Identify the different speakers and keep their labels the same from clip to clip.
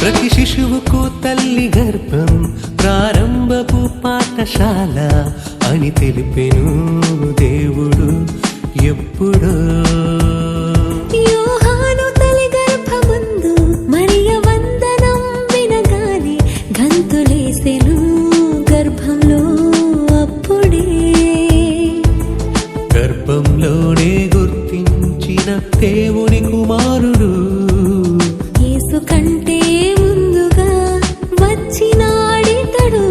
Speaker 1: ప్రతి శిశువుకు తల్లి గర్భం ప్రారంభపు పాఠశాల అని తెలిపెను దేవుడు ఎప్పుడో.
Speaker 2: యోహాను తల్లి గర్భమందు మరియ వందనం వినగానే గంతులేసెను గర్భంలో అప్పుడే.
Speaker 1: గర్భంలోనే గుర్తించిన దేవుని కుమారుడు
Speaker 2: యేసు కంటే ముందుగా వచ్చినాడితడు.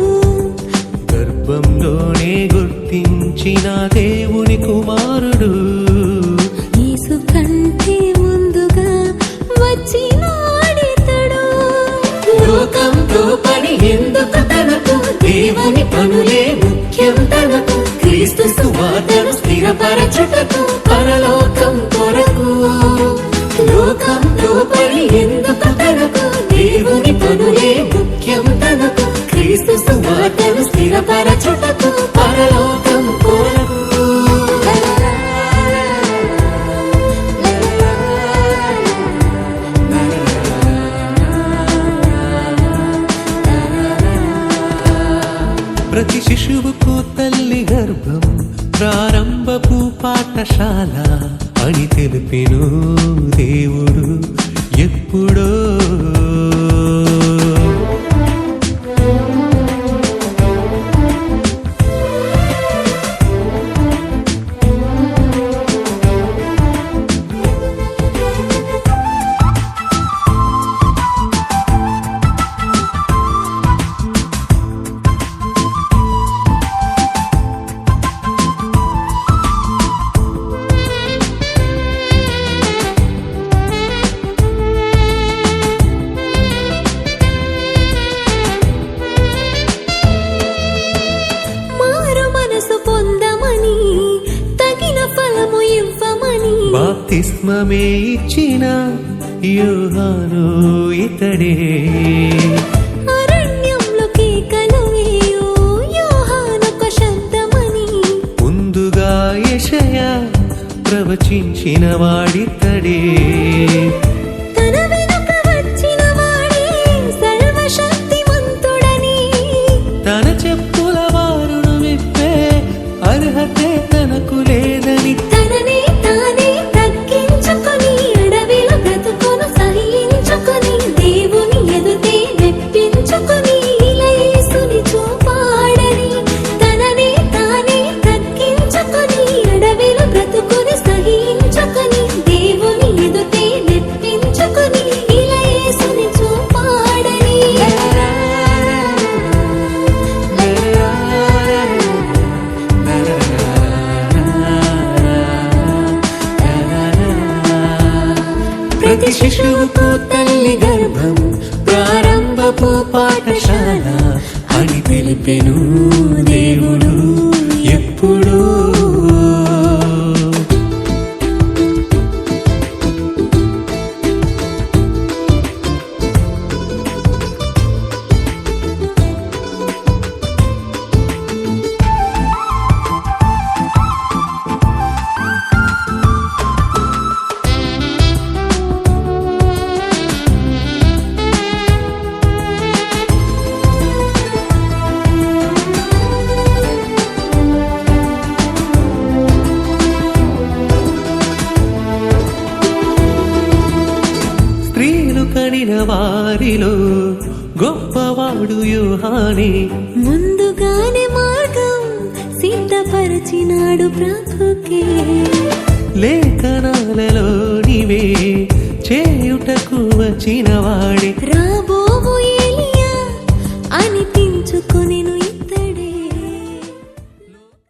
Speaker 1: గర్భంలోనే గుర్తించిన దేవుని కుమారుడు
Speaker 2: యేసు కంటే ముందుగా వచ్చినాడితడు.
Speaker 3: లోకంతో పని ఎందుకు తనకు, దేవుని పనులే ముఖ్యం తనకు. క్రీస్తు సువార్తను స్థిరపరచుటకు పరలోకం కొరకు. లోకంతో పని ఎందుకు తనకు, దేవుని పనులే ముఖ్యం తనకు. క్రీస్తు సువార్తను స్థిరపరచుటకు పరలోకం కొరకు.
Speaker 1: ప్రతి శిశువుకు తల్లి గర్భం ప్రారంభపు పాఠశాల అని తెలిపెను దేవుడు ఎప్పుడో. బాప్తిస్మమే ఇచ్చిన యోహాను ఇతడే.
Speaker 2: అరణ్యంలో కేకలు వేయు యోహానొక శబ్దమని
Speaker 1: ముందుగా యెషయా ప్రవచించిన వాడితడే.
Speaker 2: తన వెనుక వచ్చిన వాడే సర్వశక్తిమంతుడని
Speaker 1: తన చెప్పుల వారును విప్పే అర్హతే తనకు లేదని
Speaker 2: తననే తానే తగ్గించుకొని అడవిలో బ్రతుకును సహించుకొని దేవుని ఎదుటే మెప్పించుకొని ఇలా యేసుని చూపాడని. తననే తానే తగ్గించుకొని అడవిలో బ్రతుకును సహించుకొని దేవుని ఎదుటే మెప్పించుకొని ఇలా యేసుని చూపాడని.
Speaker 1: ప్రతి శిశువుకు తల్లి గర్భం ప్రారంభపు పాఠశాల అని తెలిపెను దేవుడు ఎప్పుడో. కనిన వారిలో గొప్పవాడు యోహానే.
Speaker 2: ముందుగానే మార్గం సిద్ధపరచినాడు ప్రభుకే.
Speaker 1: లేఖనాలలో నీవే చేయుటకు వచ్చిన వాడే